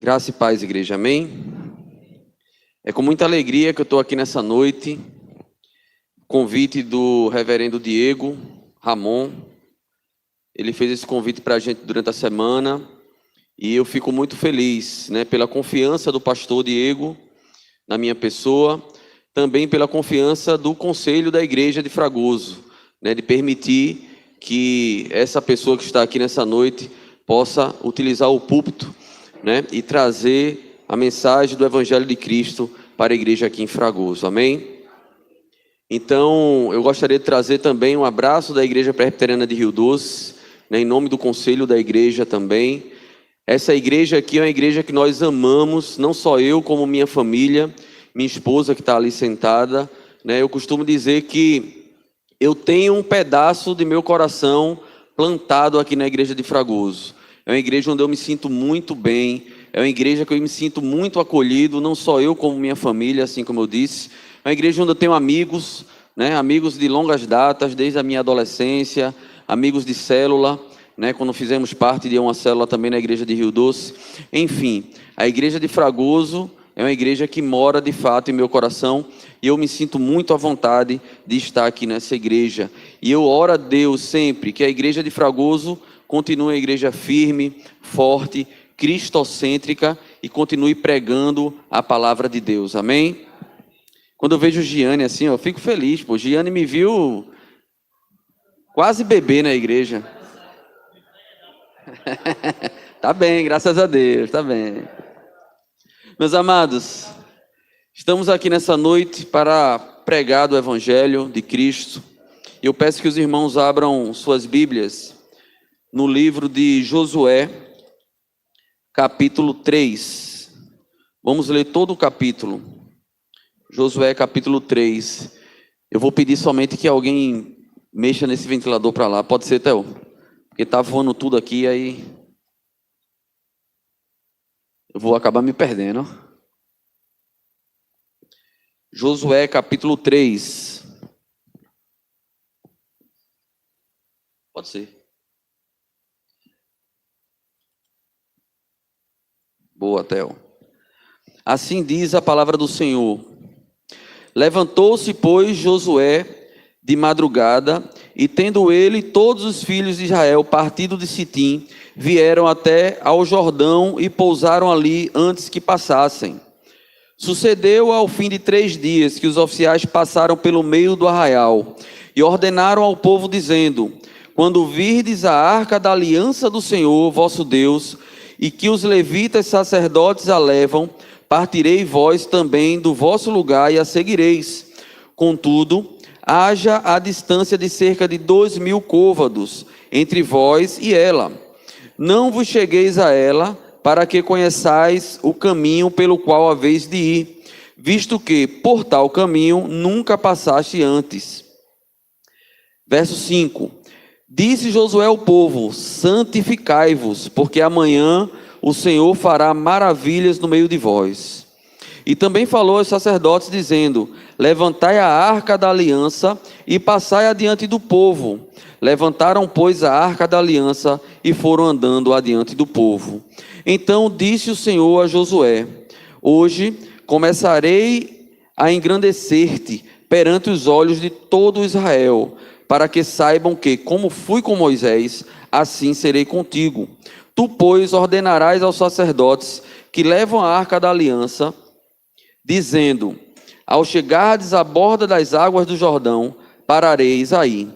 Graça e paz, igreja, amém? É com muita alegria que eu estou aqui nessa noite, convite do reverendo Diego Ramon. Ele fez esse convite para a gente durante a semana e eu fico muito feliz, pela confiança do pastor Diego na minha pessoa, também pela confiança do conselho da igreja de Fragoso, de permitir que essa pessoa que está aqui nessa noite possa utilizar o púlpito, e trazer a mensagem do Evangelho de Cristo para a igreja aqui em Fragoso, amém? Então, eu gostaria de trazer também um abraço da Igreja Presbiteriana de Rio Doce, em nome do conselho da igreja também. Essa igreja aqui é uma igreja que nós amamos, não só eu, como minha família, minha esposa que está ali sentada, Eu costumo dizer que eu tenho um pedaço de meu coração plantado aqui na igreja de Fragoso. É uma igreja onde eu me sinto muito bem, é uma igreja que eu me sinto muito acolhido, não só eu como minha família, assim como eu disse. É uma igreja onde eu tenho amigos, amigos de longas datas, desde a minha adolescência, amigos de célula, quando fizemos parte de uma célula também na igreja de Rio Doce. Enfim, a igreja de Fragoso é uma igreja que mora de fato em meu coração e eu me sinto muito à vontade de estar aqui nessa igreja. E eu oro a Deus sempre que a igreja de Fragoso continue a igreja firme, forte, cristocêntrica e continue pregando a palavra de Deus, amém? Quando eu vejo Giane assim, eu fico feliz, Giane me viu quase bebê na igreja. Tá bem, graças a Deus, tá bem. Meus amados, estamos aqui nessa noite para pregar do Evangelho de Cristo. E eu peço que os irmãos abram suas Bíblias no livro de Josué, capítulo 3. Vamos ler todo o capítulo. Josué, capítulo 3. Eu vou pedir somente que alguém mexa nesse ventilador para lá. Pode ser, Theo? Porque tá voando tudo aqui, aí eu vou acabar me perdendo. Josué, capítulo 3. Pode ser. Boa, Theo. Assim diz a palavra do Senhor. Levantou-se, pois, Josué de madrugada, e tendo ele todos os filhos de Israel partido de Sitim, vieram até ao Jordão e pousaram ali antes que passassem. Sucedeu ao fim de 3 dias que os oficiais passaram pelo meio do arraial e ordenaram ao povo dizendo: quando virdes a arca da aliança do Senhor vosso Deus, e que os levitas sacerdotes a levam, partirei vós também do vosso lugar e a seguireis. Contudo, haja a distância de cerca de 2.000 côvados entre vós e ela. Não vos chegueis a ela, para que conheçais o caminho pelo qual haveis de ir, visto que por tal caminho nunca passaste antes. Verso 5. Disse Josué ao povo: santificai-vos, porque amanhã o Senhor fará maravilhas no meio de vós. E também falou aos sacerdotes, dizendo: levantai a arca da aliança e passai adiante do povo. Levantaram, pois, a arca da aliança e foram andando adiante do povo. Então disse o Senhor a Josué: hoje começarei a engrandecer-te perante os olhos de todo Israel, para que saibam que, como fui com Moisés, assim serei contigo. Tu, pois, ordenarás aos sacerdotes que levam a arca da aliança, dizendo: ao chegardes à borda das águas do Jordão, parareis aí.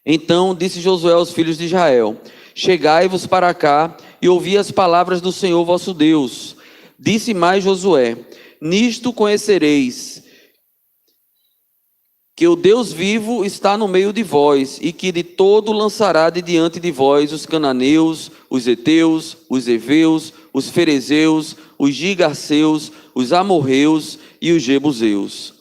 Então disse Josué aos filhos de Israel: chegai-vos para cá e ouvi as palavras do Senhor vosso Deus. Disse mais Josué: nisto conhecereis que o Deus vivo está no meio de vós, e que de todo lançará de diante de vós os cananeus, os heteus, os heveus, os ferezeus, os gigarceus, os amorreus e os jebuseus.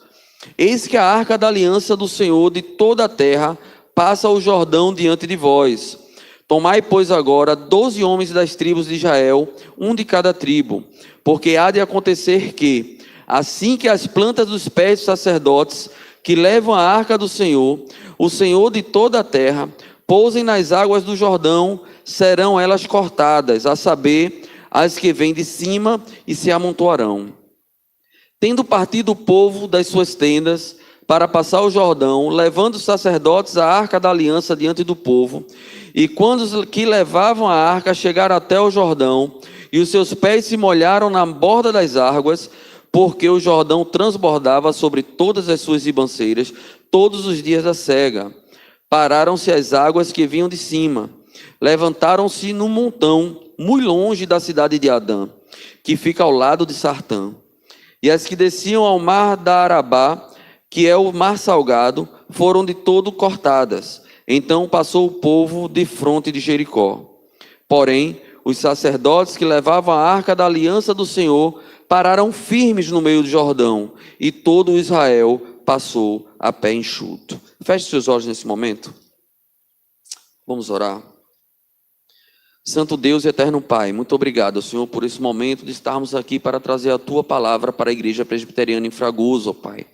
Eis que a arca da aliança do Senhor de toda a terra passa o Jordão diante de vós. Tomai, pois, agora 12 homens das tribos de Israel, um de cada tribo, porque há de acontecer que, assim que as plantas dos pés dos sacerdotes que levam a arca do Senhor, o Senhor de toda a terra, pousem nas águas do Jordão, serão elas cortadas, a saber, as que vêm de cima e se amontoarão. Tendo partido o povo das suas tendas para passar o Jordão, levando os sacerdotes a arca da aliança diante do povo, e quando os que levavam a arca chegaram até o Jordão, e os seus pés se molharam na borda das águas, porque o Jordão transbordava sobre todas as suas ribanceiras, todos os dias da cega. Pararam-se as águas que vinham de cima, levantaram-se num montão, muito longe da cidade de Adã, que fica ao lado de Sartã. E as que desciam ao mar da Arabá, que é o mar salgado, foram de todo cortadas. Então passou o povo de fronte de Jericó. Porém, os sacerdotes que levavam a arca da aliança do Senhor pararam firmes no meio do Jordão, e todo o Israel passou a pé enxuto. Feche seus olhos nesse momento. Vamos orar. Santo Deus e eterno Pai, muito obrigado, Senhor, por esse momento de estarmos aqui para trazer a Tua palavra para a Igreja Presbiteriana em Fragoso, ó Pai.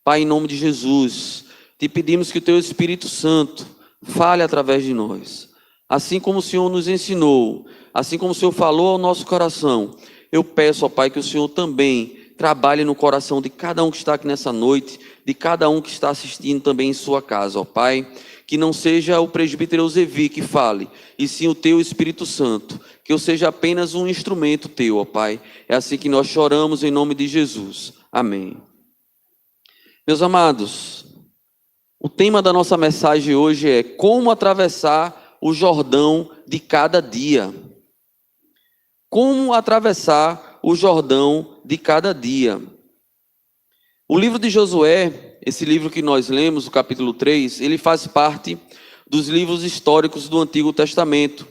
Pai, em nome de Jesus, te pedimos que o Teu Espírito Santo fale através de nós. Assim como o Senhor nos ensinou, assim como o Senhor falou ao nosso coração, eu peço, ó Pai, que o Senhor também trabalhe no coração de cada um que está aqui nessa noite, de cada um que está assistindo também em sua casa, ó Pai. Que não seja o presbítero Eusebi que fale, e sim o Teu Espírito Santo. Que eu seja apenas um instrumento Teu, ó Pai. É assim que nós choramos em nome de Jesus. Amém. Meus amados, o tema da nossa mensagem hoje é como atravessar o Jordão de cada dia. Como atravessar o Jordão de cada dia. O livro de Josué, esse livro que nós lemos, o capítulo 3, ele faz parte dos livros históricos do Antigo Testamento,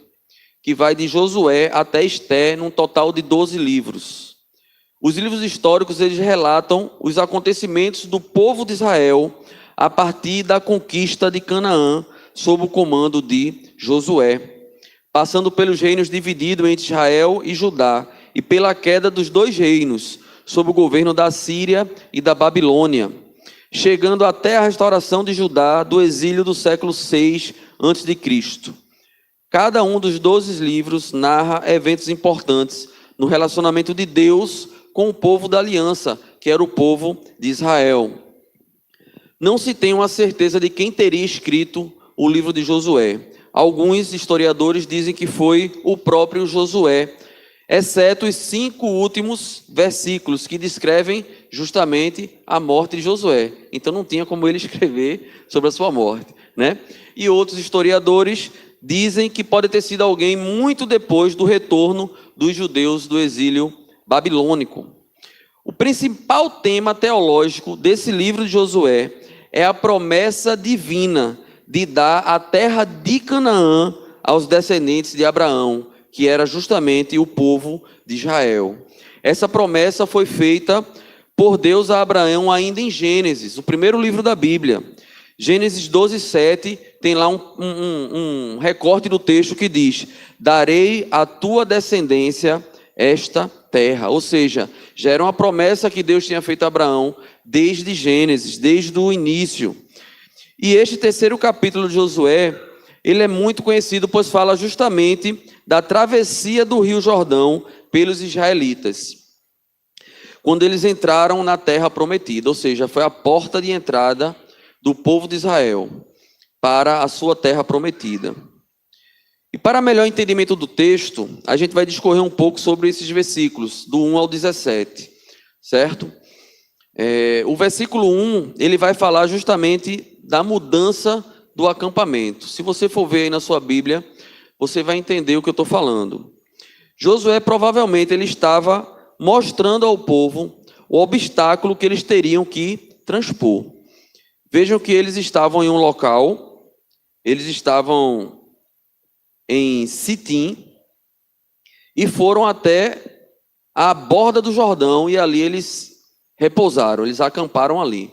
que vai de Josué até Esté, num total de 12 livros. Os livros históricos, eles relatam os acontecimentos do povo de Israel a partir da conquista de Canaã, sob o comando de Josué, passando pelos reinos divididos entre Israel e Judá, e pela queda dos dois reinos, sob o governo da Síria e da Babilônia, chegando até a restauração de Judá do exílio do século 6 a.C. Cada um dos 12 livros narra eventos importantes no relacionamento de Deus com o povo da aliança, que era o povo de Israel. Não se tem uma certeza de quem teria escrito o livro de Josué. Alguns historiadores dizem que foi o próprio Josué, exceto os 5 últimos versículos que descrevem justamente a morte de Josué. Então não tinha como ele escrever sobre a sua morte, né? E outros historiadores dizem que pode ter sido alguém muito depois do retorno dos judeus do exílio babilônico. O principal tema teológico desse livro de Josué é a promessa divina de dar a terra de Canaã aos descendentes de Abraão, que era justamente o povo de Israel. Essa promessa foi feita por Deus a Abraão ainda em Gênesis, o primeiro livro da Bíblia. Gênesis 12:7 tem lá um recorte do texto que diz: darei à tua descendência esta terra. Ou seja, já era uma promessa que Deus tinha feito a Abraão desde Gênesis, desde o início. E este terceiro capítulo de Josué, ele é muito conhecido, pois fala justamente da travessia do Rio Jordão pelos israelitas, quando eles entraram na terra prometida, ou seja, foi a porta de entrada do povo de Israel para a sua terra prometida. E para melhor entendimento do texto, a gente vai discorrer um pouco sobre esses versículos, do 1 ao 17, certo? O versículo 1, ele vai falar justamente da mudança do acampamento. Se você for ver aí na sua Bíblia, você vai entender o que eu estou falando. Josué provavelmente ele estava mostrando ao povo o obstáculo que eles teriam que transpor. Vejam que eles estavam em um local, eles estavam em Sitim e foram até a borda do Jordão e ali eles repousaram, eles acamparam ali.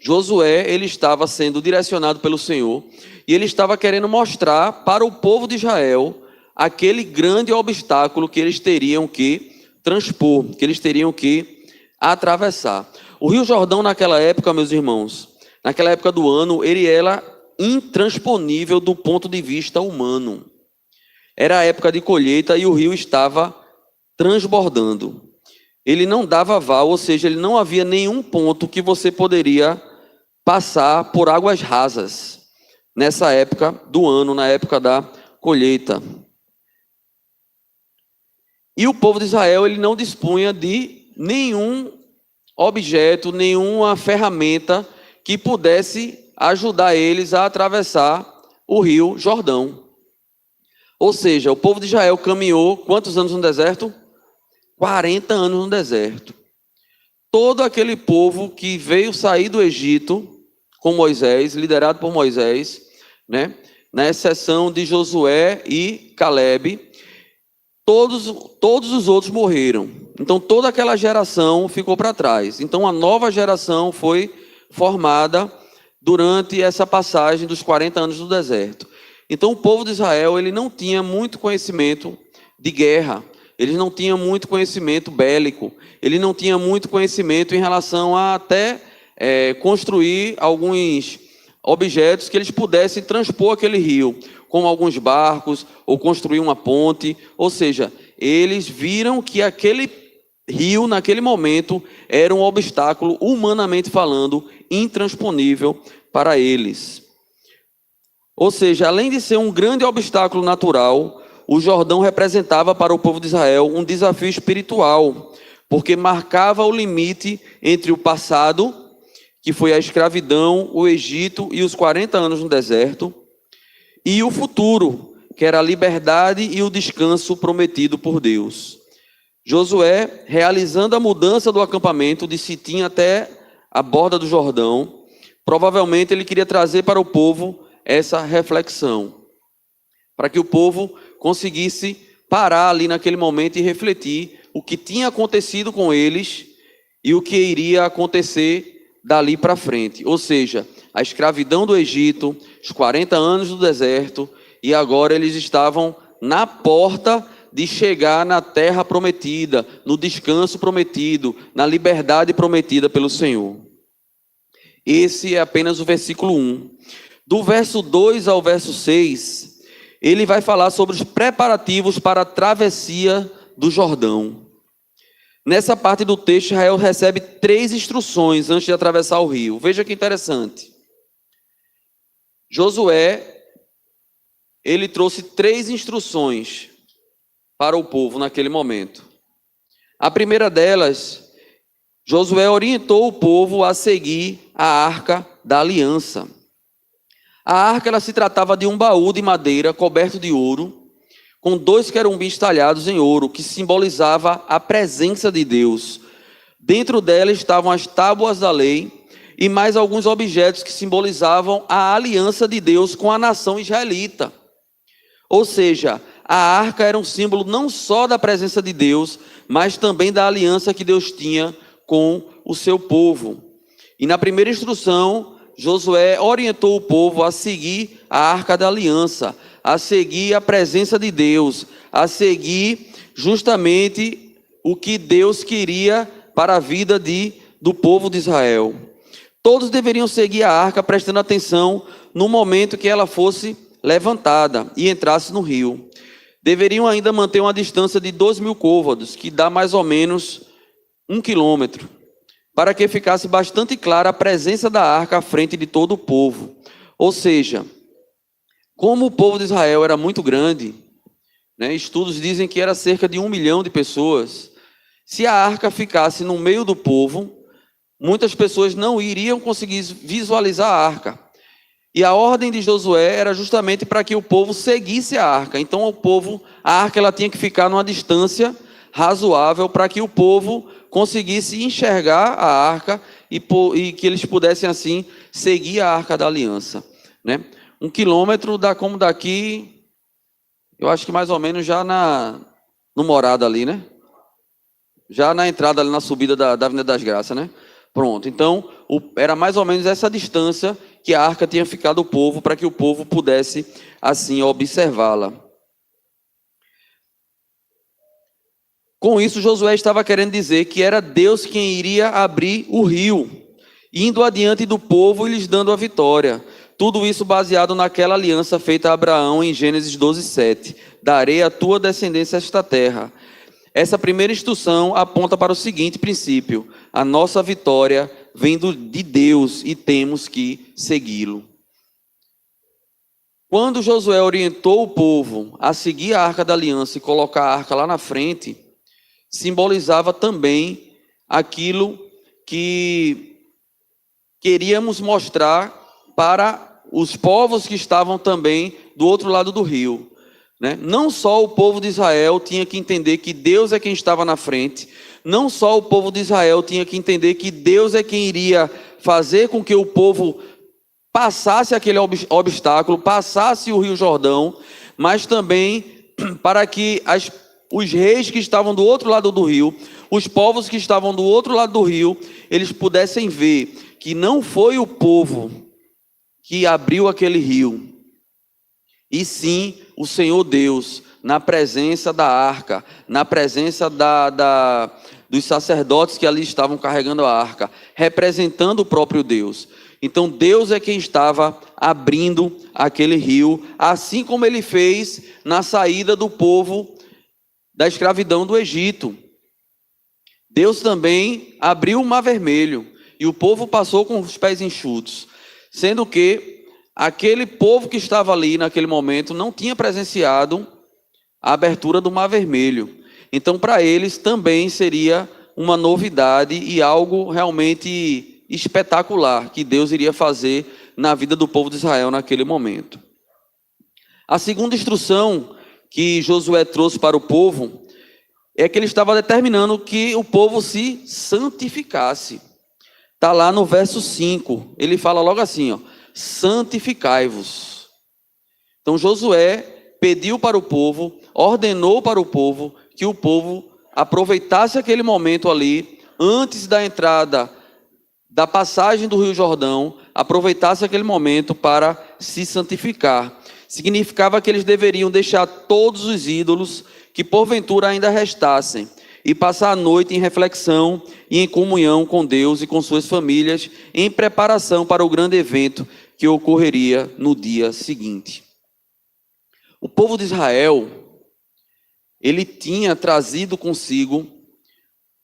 Josué, ele estava sendo direcionado pelo Senhor e ele estava querendo mostrar para o povo de Israel aquele grande obstáculo que eles teriam que transpor, que eles teriam que atravessar. O Rio Jordão naquela época, meus irmãos, naquela época do ano, ele era intransponível do ponto de vista humano. Era a época de colheita e o rio estava transbordando. Ele não dava aval, ou seja, ele não havia nenhum ponto que você poderia passar por águas rasas nessa época do ano, na época da colheita. E o povo de Israel, ele não dispunha de nenhum objeto, nenhuma ferramenta que pudesse ajudar eles a atravessar o rio Jordão. Ou seja, o povo de Israel caminhou quantos anos no deserto? 40 anos no deserto. Todo aquele povo que veio sair do Egito com Moisés, liderado por Moisés, né? Na exceção de Josué e Calebe, todos os outros morreram. Então toda aquela geração ficou para trás. Então a nova geração foi formada durante essa passagem dos 40 anos do deserto. Então o povo de Israel, ele não tinha muito conhecimento de guerra, eles não tinham muito conhecimento bélico, ele não tinha muito conhecimento em relação a até construir alguns objetos que eles pudessem transpor aquele rio, como alguns barcos, ou construir uma ponte. Ou seja, eles viram que aquele rio, naquele momento, era um obstáculo, humanamente falando, intransponível para eles. Ou seja, além de ser um grande obstáculo natural, o Jordão representava para o povo de Israel um desafio espiritual, porque marcava o limite entre o passado, que foi a escravidão, o Egito e os 40 anos no deserto, e o futuro, que era a liberdade e o descanso prometido por Deus. Josué, realizando a mudança do acampamento de Sitim até a borda do Jordão, provavelmente ele queria trazer para o povo essa reflexão, para que o povo conseguisse parar ali naquele momento e refletir o que tinha acontecido com eles e o que iria acontecer dali para frente. Ou seja, a escravidão do Egito, os 40 anos do deserto, e agora eles estavam na porta de chegar na terra prometida, no descanso prometido, na liberdade prometida pelo Senhor. Esse é apenas o versículo 1. Do verso 2 ao verso 6, ele vai falar sobre os preparativos para a travessia do Jordão. Nessa parte do texto, Israel recebe 3 instruções antes de atravessar o rio. Veja que interessante. Josué, ele trouxe 3 instruções para o povo naquele momento. A primeira delas, Josué orientou o povo a seguir a Arca da Aliança. A arca, ela se tratava de um baú de madeira coberto de ouro, com 2 querubins talhados em ouro, que simbolizava a presença de Deus. Dentro dela estavam as tábuas da lei e mais alguns objetos que simbolizavam a aliança de Deus com a nação israelita. Ou seja, a arca era um símbolo não só da presença de Deus, mas também da aliança que Deus tinha com o seu povo. E na primeira instrução, Josué orientou o povo a seguir a arca da aliança, a seguir a presença de Deus, a seguir justamente o que Deus queria para a vida do povo de Israel. Todos deveriam seguir a arca, prestando atenção no momento que ela fosse levantada e entrasse no rio. Deveriam ainda manter uma distância de 2.000 côvados, que dá mais ou menos 1 quilômetro, para que ficasse bastante clara a presença da arca à frente de todo o povo. Ou seja, como o povo de Israel era muito grande, né, estudos dizem que era cerca de 1 milhão de pessoas, se a arca ficasse no meio do povo, muitas pessoas não iriam conseguir visualizar a arca. E a ordem de Josué era justamente para que o povo seguisse a arca. Então a arca ela tinha que ficar numa distância razoável para que o povo conseguisse enxergar a arca e que eles pudessem assim seguir a arca da aliança, né? 1 quilômetro dá como daqui, eu acho que mais ou menos já no Morada ali, né? Já na entrada ali na subida da Avenida das Graças, né? Pronto, então era mais ou menos essa distância que a arca tinha ficado o povo, para que o povo pudesse assim observá-la. Com isso, Josué estava querendo dizer que era Deus quem iria abrir o rio, indo adiante do povo e lhes dando a vitória. Tudo isso baseado naquela aliança feita a Abraão em Gênesis 12:7. Darei à tua descendência esta terra. essa primeira instrução aponta para o seguinte princípio: a nossa vitória vem de Deus e temos que segui-lo. Quando Josué orientou o povo a seguir a Arca da Aliança e colocar a arca lá na frente, simbolizava também aquilo que queríamos mostrar para os povos que estavam também do outro lado do rio, né? Não só o povo de Israel tinha que entender que Deus é quem estava na frente, não só o povo de Israel tinha que entender que Deus é quem iria fazer com que o povo passasse aquele obstáculo, passasse o Rio Jordão, mas também para que os reis que estavam do outro lado do rio, os povos que estavam do outro lado do rio, eles pudessem ver que não foi o povo que abriu aquele rio, e sim o Senhor Deus, na presença da arca, na presença dos sacerdotes que ali estavam carregando a arca, representando o próprio Deus. Então Deus é quem estava abrindo aquele rio, assim como ele fez na saída do povo da escravidão do Egito. Deus também abriu o Mar Vermelho e o povo passou com os pés enxutos, sendo que aquele povo que estava ali naquele momento não tinha presenciado a abertura do Mar Vermelho. Então para eles também seria uma novidade e algo realmente espetacular que Deus iria fazer na vida do povo de Israel naquele momento. A segunda instrução que Josué trouxe para o povo é que ele estava determinando que o povo se santificasse. Está lá no verso 5, ele fala logo assim, santificai-vos. Então Josué pediu para o povo, ordenou para o povo que o povo aproveitasse aquele momento ali, antes da entrada da passagem do Rio Jordão, aproveitasse aquele momento para se santificar. Significava que eles deveriam deixar todos os ídolos que porventura ainda restassem e passar a noite em reflexão e em comunhão com Deus e com suas famílias, em preparação para o grande evento que ocorreria no dia seguinte. O povo de Israel, ele tinha trazido consigo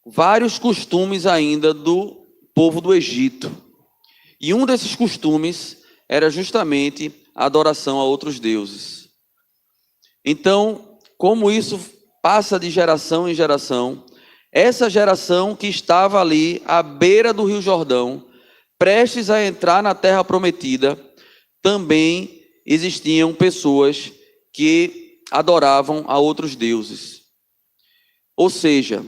vários costumes ainda do povo do Egito. E um desses costumes era justamente a adoração a outros deuses. Então, como isso passa de geração em geração, essa geração que estava ali à beira do Rio Jordão, prestes a entrar na terra prometida, também existiam pessoas que adoravam a outros deuses. Ou seja,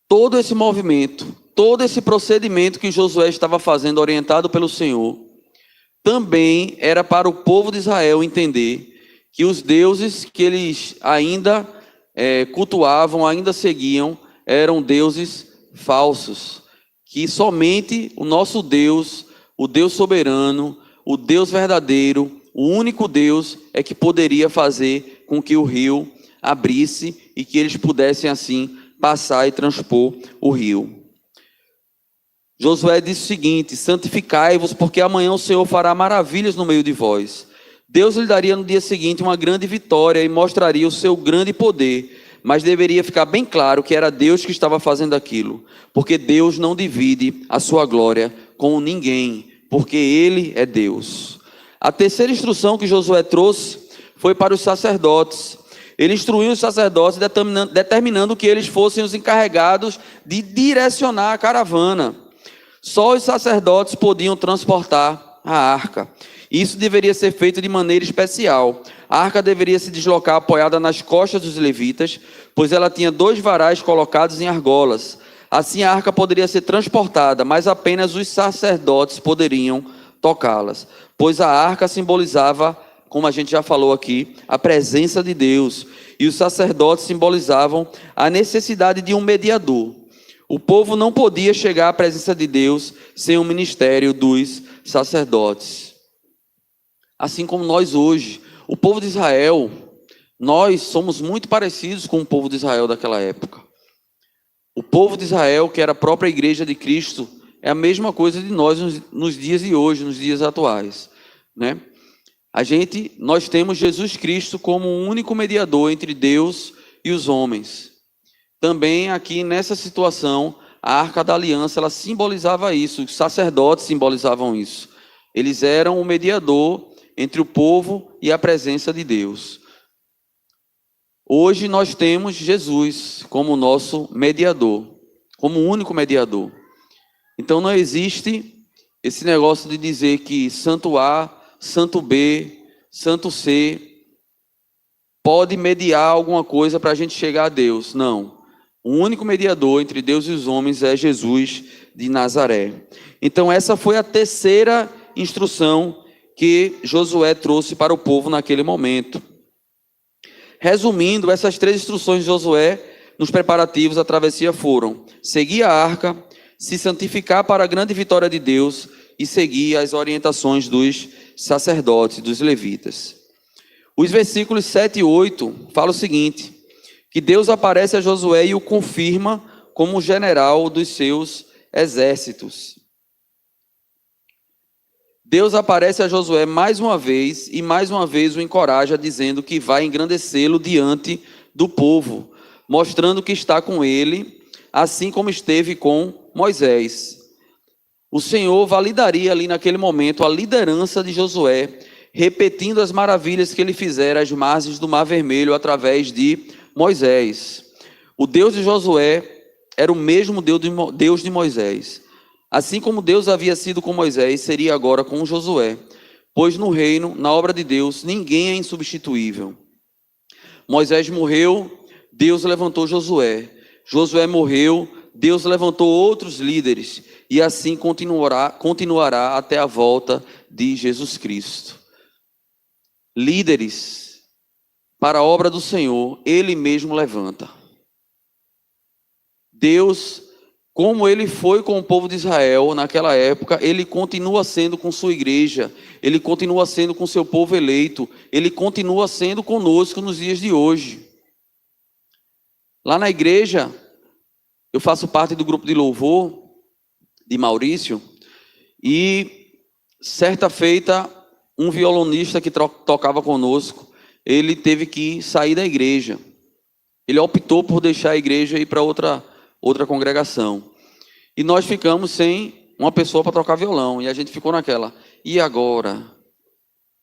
todo esse movimento, todo esse procedimento que Josué estava fazendo, orientado pelo Senhor, também era para o povo de Israel entender que os deuses que eles ainda cultuavam, ainda seguiam, eram deuses falsos. Que somente o nosso Deus, o Deus soberano, o Deus verdadeiro, o único Deus é que poderia fazer com que o rio abrisse e que eles pudessem assim passar e transpor o rio. Josué disse o seguinte: santificai-vos, porque amanhã o Senhor fará maravilhas no meio de vós. Deus lhe daria no dia seguinte uma grande vitória e mostraria o seu grande poder, mas deveria ficar bem claro que era Deus que estava fazendo aquilo, porque Deus não divide a sua glória com ninguém, porque Ele é Deus. A terceira instrução que Josué trouxe foi para os sacerdotes. Ele instruiu os sacerdotes determinando que eles fossem os encarregados de direcionar a caravana. Só os sacerdotes podiam transportar a arca. Isso deveria ser feito de maneira especial. A arca deveria se deslocar apoiada nas costas dos levitas, pois ela tinha 2 varais colocados em argolas. Assim a arca poderia ser transportada, mas apenas os sacerdotes poderiam tocá-las, pois a arca simbolizava, como a gente já falou aqui, a presença de Deus, e os sacerdotes simbolizavam a necessidade de um mediador. O povo não podia chegar à presença de Deus sem o ministério dos sacerdotes. Assim como nós hoje, o povo de Israel, nós somos muito parecidos com o povo de Israel daquela época. O povo de Israel, que era a própria igreja de Cristo, é a mesma coisa de nós nos dias de hoje, nos dias atuais, né? Nós temos Jesus Cristo como o único mediador entre Deus e os homens. também aqui nessa situação, a Arca da Aliança, ela simbolizava isso, os sacerdotes simbolizavam isso. Eles eram o mediador entre o povo e a presença de Deus. Hoje nós temos Jesus como nosso mediador, como o único mediador. Então não existe esse negócio de dizer que santo A, santo B, santo C pode mediar alguma coisa para a gente chegar a Deus. Não. O único mediador entre Deus e os homens é Jesus de Nazaré. Então essa foi a terceira instrução que Josué trouxe para o povo naquele momento. Resumindo, essas três instruções de Josué nos preparativos da travessia foram: seguir a arca, se santificar para a grande vitória de Deus e seguir as orientações dos sacerdotes, dos levitas. Os versículos 7 e 8 falam o seguinte: que Deus aparece a Josué e o confirma como general dos seus exércitos. Deus aparece a Josué mais uma vez e mais uma vez o encoraja, dizendo que vai engrandecê-lo diante do povo, mostrando que está com ele, assim como esteve com Moisés. O Senhor validaria ali naquele momento a liderança de Josué, repetindo as maravilhas que ele fizera às margens do Mar Vermelho através de Moisés. O Deus de Josué era o mesmo Deus de Moisés. Assim como Deus havia sido com Moisés, seria agora com Josué, pois no reino, na obra de Deus, ninguém é insubstituível. Moisés morreu, Deus levantou Josué. Josué morreu, Deus levantou outros líderes, e assim continuará até a volta de Jesus Cristo. Líderes para a obra do Senhor, Ele mesmo levanta. Deus, como Ele foi com o povo de Israel naquela época, Ele continua sendo com sua igreja, Ele continua sendo com seu povo eleito, Ele continua sendo conosco nos dias de hoje. Lá na igreja, eu faço parte do grupo de louvor de Maurício, e certa feita, um violonista que tocava conosco, ele teve que sair da igreja. Ele optou por deixar a igreja e ir para outra congregação. E nós ficamos sem uma pessoa para tocar violão. E a gente ficou naquela: e agora?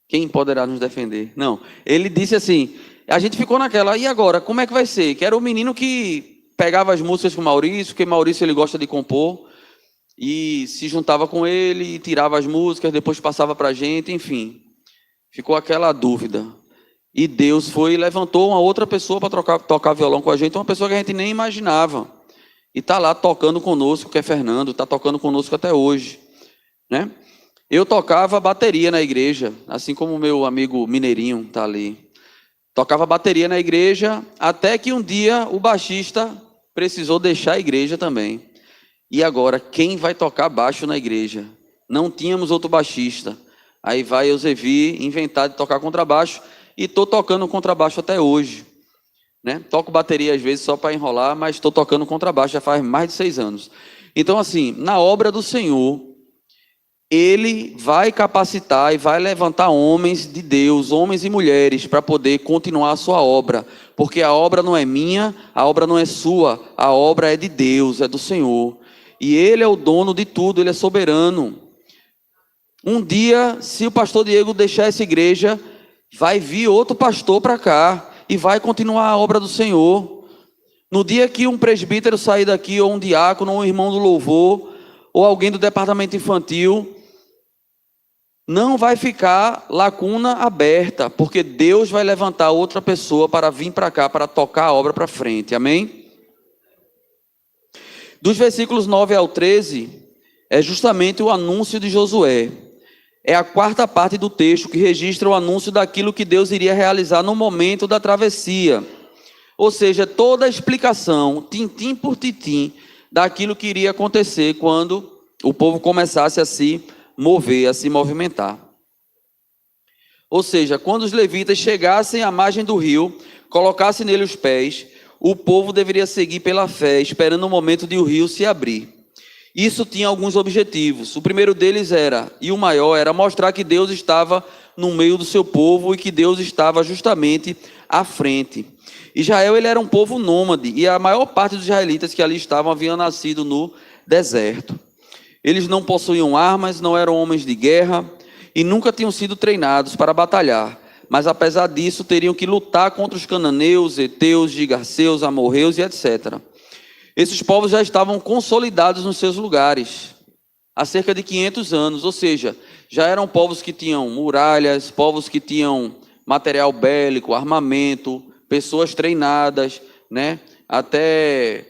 Quem poderá nos defender? Não, ele disse assim, a gente ficou naquela: e agora? Como é que vai ser? Que era o menino que pegava as músicas com o Maurício, porque Maurício ele gosta de compor, e se juntava com ele, e tirava as músicas, depois passava para a gente, enfim. Ficou aquela dúvida. E Deus foi e levantou uma outra pessoa para tocar violão com a gente, uma pessoa que a gente nem imaginava. E está lá tocando conosco, que é Fernando, está tocando conosco até hoje, né? Eu tocava bateria na igreja, assim como o meu amigo Mineirinho está ali. Tocava bateria na igreja, até que um dia o baixista precisou deixar a igreja também. E agora, quem vai tocar baixo na igreja? Não tínhamos outro baixista. Aí vai Eusevi inventar de tocar contrabaixo, e estou tocando contrabaixo até hoje. Né? Toco bateria às vezes só para enrolar, mas estou tocando contrabaixo já faz mais de 6 anos. Então assim, na obra do Senhor, Ele vai capacitar e vai levantar homens de Deus, homens e mulheres, para poder continuar a sua obra. Porque a obra não é minha, a obra não é sua, a obra é de Deus, é do Senhor. E Ele é o dono de tudo, Ele é soberano. Um dia, se o pastor Diego deixar essa igreja, vai vir outro pastor para cá e vai continuar a obra do Senhor. No dia que um presbítero sair daqui, ou um diácono, ou um irmão do louvor, ou alguém do departamento infantil, não vai ficar lacuna aberta, porque Deus vai levantar outra pessoa para vir para cá, para tocar a obra para frente, amém? Dos versículos 9 ao 13, é justamente o anúncio de Josué. É a quarta parte do texto que registra o anúncio daquilo que Deus iria realizar no momento da travessia. Ou seja, toda a explicação, tintim por tintim, daquilo que iria acontecer quando o povo começasse a se mover, a se movimentar. Ou seja, quando os levitas chegassem à margem do rio, colocassem nele os pés, o povo deveria seguir pela fé, esperando o momento de o rio se abrir. Isso tinha alguns objetivos. O primeiro deles era, e o maior, era mostrar que Deus estava no meio do seu povo e que Deus estava justamente à frente. Israel, ele era um povo nômade, e a maior parte dos israelitas que ali estavam haviam nascido no deserto. Eles não possuíam armas, não eram homens de guerra e nunca tinham sido treinados para batalhar. Mas apesar disso, teriam que lutar contra os cananeus, heteus, gigarceus, amorreus e etc. Esses povos já estavam consolidados nos seus lugares há cerca de 500 anos, ou seja, já eram povos que tinham muralhas, povos que tinham material bélico, armamento, pessoas treinadas, né? Até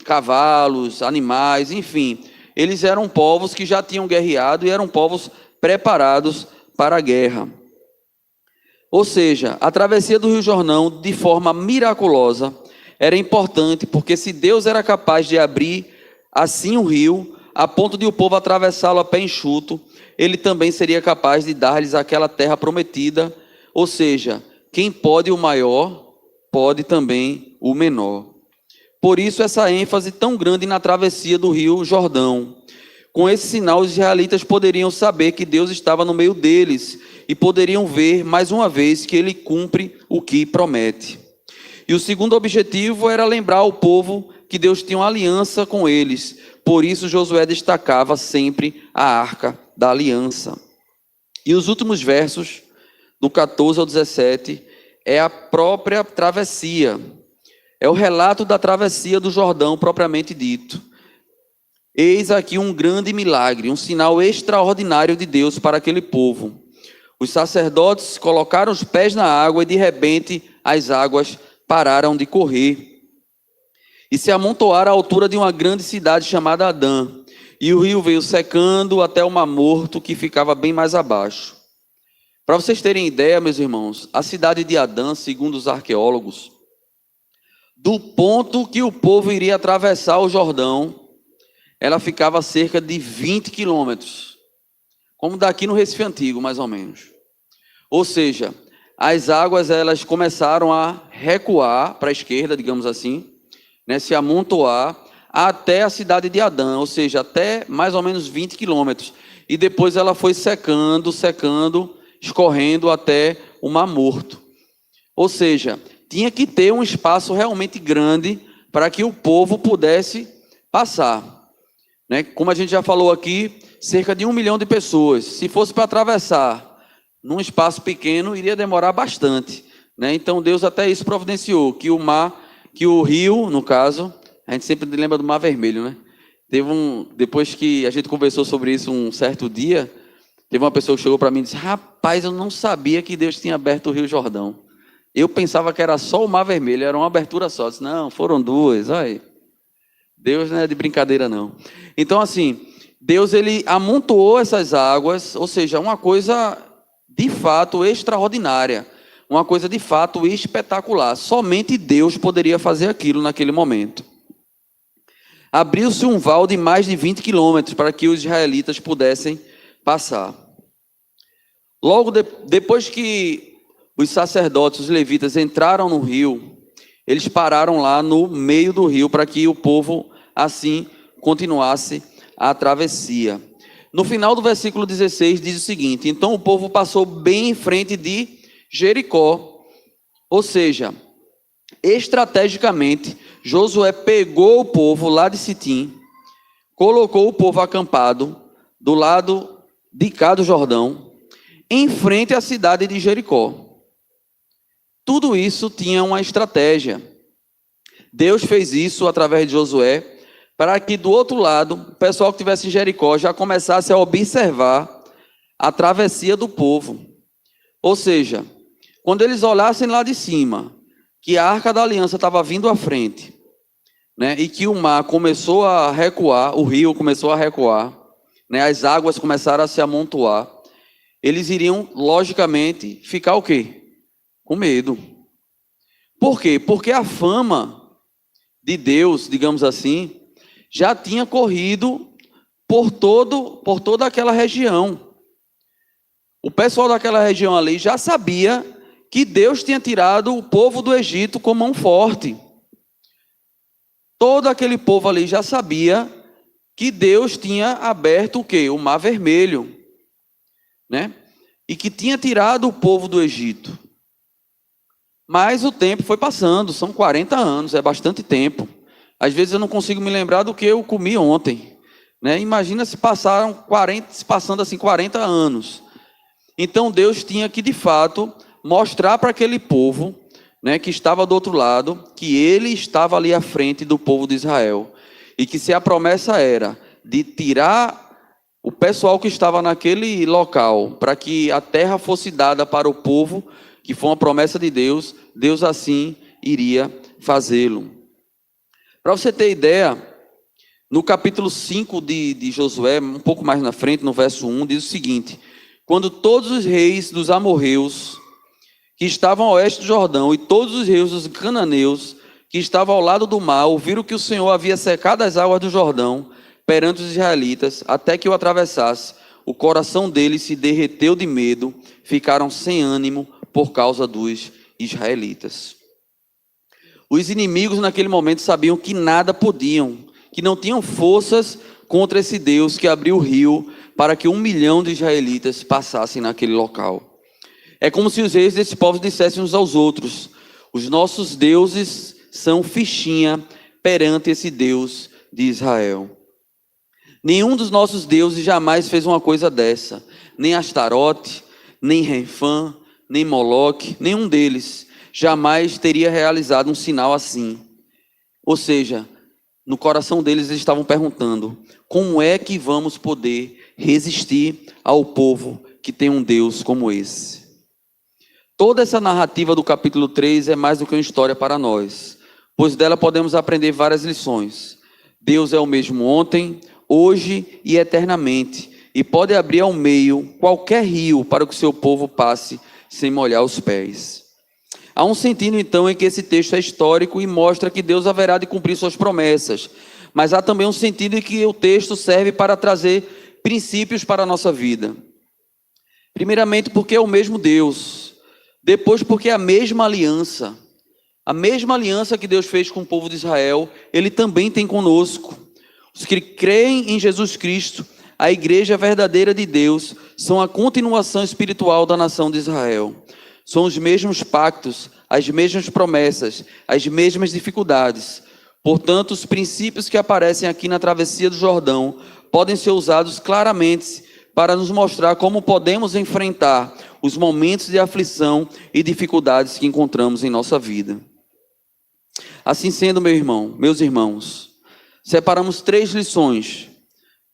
cavalos, animais, enfim. Eles eram povos que já tinham guerreado e eram povos preparados para a guerra. Ou seja, a travessia do Rio Jordão, de forma miraculosa, era importante, porque se Deus era capaz de abrir assim o rio, a ponto de o povo atravessá-lo a pé enxuto, ele também seria capaz de dar-lhes aquela terra prometida. Ou seja, quem pode o maior, pode também o menor. Por isso essa ênfase tão grande na travessia do Rio Jordão. Com esse sinal, os israelitas poderiam saber que Deus estava no meio deles e poderiam ver, mais uma vez, que ele cumpre o que promete. E o segundo objetivo era lembrar ao povo que Deus tinha uma aliança com eles. Por isso Josué destacava sempre a arca da aliança. E os últimos versos, do 14 ao 17, é a própria travessia. É o relato da travessia do Jordão propriamente dito. Eis aqui um grande milagre, um sinal extraordinário de Deus para aquele povo. Os sacerdotes colocaram os pés na água e de repente as águas pararam de correr. E se amontoaram à altura de uma grande cidade chamada Adã. E o rio veio secando até o Mar Morto, que ficava bem mais abaixo. Para vocês terem ideia, meus irmãos, a cidade de Adã, segundo os arqueólogos, do ponto que o povo iria atravessar o Jordão, ela ficava a cerca de 20 quilômetros, como daqui no Recife Antigo, mais ou menos. Ou seja, as águas elas começaram a recuar para a esquerda, digamos assim, né, se amontoar até a cidade de Adã, ou seja, até mais ou menos 20 quilômetros. E depois ela foi secando, escorrendo até o Mar Morto. Ou seja, tinha que ter um espaço realmente grande para que o povo pudesse passar. Né? Como a gente já falou aqui, cerca de 1 milhão de pessoas. Se fosse para atravessar num espaço pequeno, iria demorar bastante. Né? Então Deus até isso providenciou, que o rio, no caso, a gente sempre lembra do Mar Vermelho, né? Depois que a gente conversou sobre isso um certo dia, teve uma pessoa que chegou para mim e disse: rapaz, eu não sabia que Deus tinha aberto o Rio Jordão. Eu pensava que era só o Mar Vermelho, era uma abertura só. Eu disse: não, foram duas. Olha, Deus não é de brincadeira, não. Então, assim, Deus ele amontoou essas águas, ou seja, uma coisa de fato extraordinária, uma coisa de fato espetacular. Somente Deus poderia fazer aquilo naquele momento. Abriu-se um val de mais de 20 quilômetros para que os israelitas pudessem passar. Logo depois que os sacerdotes, os levitas, entraram no rio, eles pararam lá no meio do rio para que o povo assim continuasse a travessia. No final do versículo 16 diz o seguinte: então o povo passou bem em frente de Jericó. Ou seja, estrategicamente, Josué pegou o povo lá de Sitim, colocou o povo acampado do lado de cá do Jordão, em frente à cidade de Jericó. Tudo isso tinha uma estratégia. Deus fez isso através de Josué, para que do outro lado, o pessoal que estivesse em Jericó já começasse a observar a travessia do povo. Ou seja, quando eles olhassem lá de cima, que a Arca da Aliança estava vindo à frente, né, e que o mar começou a recuar, o rio começou a recuar, né, as águas começaram a se amontoar, eles iriam, logicamente, ficar o quê? Com medo. Por quê? Porque a fama de Deus, digamos assim, já tinha corrido por toda aquela região. O pessoal daquela região ali já sabia que Deus tinha tirado o povo do Egito com mão forte. Todo aquele povo ali já sabia que Deus tinha aberto o quê? O Mar Vermelho, né? e que tinha tirado o povo do Egito. Mas o tempo foi passando, são 40 anos, é bastante tempo. Às vezes eu não consigo me lembrar do que eu comi ontem, né? Imagina se passando assim 40 anos. Então Deus tinha que, de fato, mostrar para aquele povo, né, que estava do outro lado, que ele estava ali à frente do povo de Israel. E que se a promessa era de tirar o pessoal que estava naquele local, para que a terra fosse dada para o povo, que foi uma promessa de Deus, Deus assim iria fazê-lo. Para você ter ideia, no capítulo 5 de Josué, um pouco mais na frente, no verso 1, diz o seguinte: quando todos os reis dos amorreus, que estavam ao oeste do Jordão, e todos os reis dos cananeus, que estavam ao lado do mar, ouviram que o Senhor havia secado as águas do Jordão perante os israelitas, até que o atravessasse, o coração deles se derreteu de medo, ficaram sem ânimo por causa dos israelitas. Os inimigos naquele momento sabiam que nada podiam, que não tinham forças contra esse Deus que abriu o rio para que 1 milhão de israelitas passassem naquele local. É como se os reis desse povo dissessem uns aos outros: os nossos deuses são fichinha perante esse Deus de Israel. Nenhum dos nossos deuses jamais fez uma coisa dessa, nem Astarote, nem Renfã, nem Moloque, nenhum deles jamais teria realizado um sinal assim. Ou seja, no coração deles eles estavam perguntando: como é que vamos poder resistir ao povo que tem um Deus como esse? Toda essa narrativa do capítulo 3 é mais do que uma história para nós, pois dela podemos aprender várias lições. Deus é o mesmo ontem, hoje e eternamente, e pode abrir ao meio qualquer rio para que o seu povo passe sem molhar os pés. Há um sentido então em que esse texto é histórico e mostra que Deus haverá de cumprir suas promessas, mas há também um sentido em que o texto serve para trazer princípios para a nossa vida. Primeiramente porque é o mesmo Deus, depois porque é a mesma aliança que Deus fez com o povo de Israel, Ele também tem conosco. Os que creem em Jesus Cristo, a igreja verdadeira de Deus, são a continuação espiritual da nação de Israel. São os mesmos pactos, as mesmas promessas, as mesmas dificuldades. Portanto, os princípios que aparecem aqui na travessia do Jordão podem ser usados claramente para nos mostrar como podemos enfrentar os momentos de aflição e dificuldades que encontramos em nossa vida. Assim sendo, meus irmãos, separamos 3 lições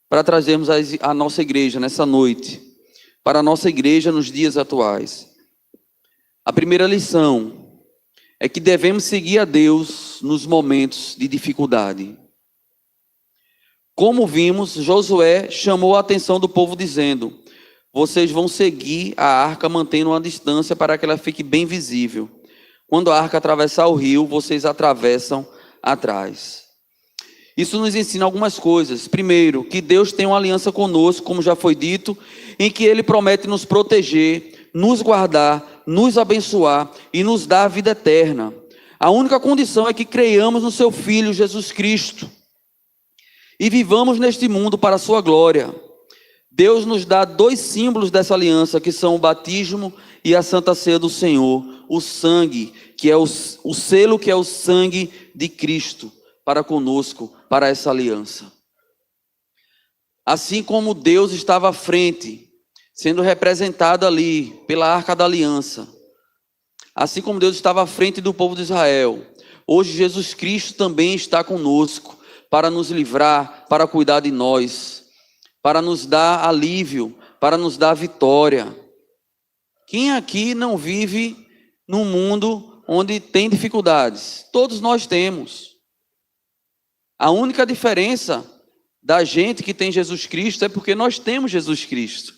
para trazermos à nossa igreja nessa noite, para a nossa igreja nos dias atuais. A primeira lição é que devemos seguir a Deus nos momentos de dificuldade. Como vimos, Josué chamou a atenção do povo dizendo: vocês vão seguir a arca mantendo uma distância para que ela fique bem visível. Quando a arca atravessar o rio, vocês atravessam atrás. Isso nos ensina algumas coisas. Primeiro, que Deus tem uma aliança conosco, como já foi dito, em que Ele promete nos proteger, nos guardar, nos abençoar e nos dar a vida eterna. A única condição é que creiamos no Seu Filho, Jesus Cristo, e vivamos neste mundo para a Sua glória. Deus nos dá 2 símbolos dessa aliança, que são o batismo e a Santa Ceia do Senhor. O sangue, que é o selo, que é o sangue de Cristo para conosco, para essa aliança. Assim como Deus estava à frente, sendo representado ali pela Arca da Aliança, assim como Deus estava à frente do povo de Israel, hoje Jesus Cristo também está conosco para nos livrar, para cuidar de nós, para nos dar alívio, para nos dar vitória. Quem aqui não vive num mundo onde tem dificuldades? Todos nós temos. A única diferença da gente que tem Jesus Cristo é porque nós temos Jesus Cristo.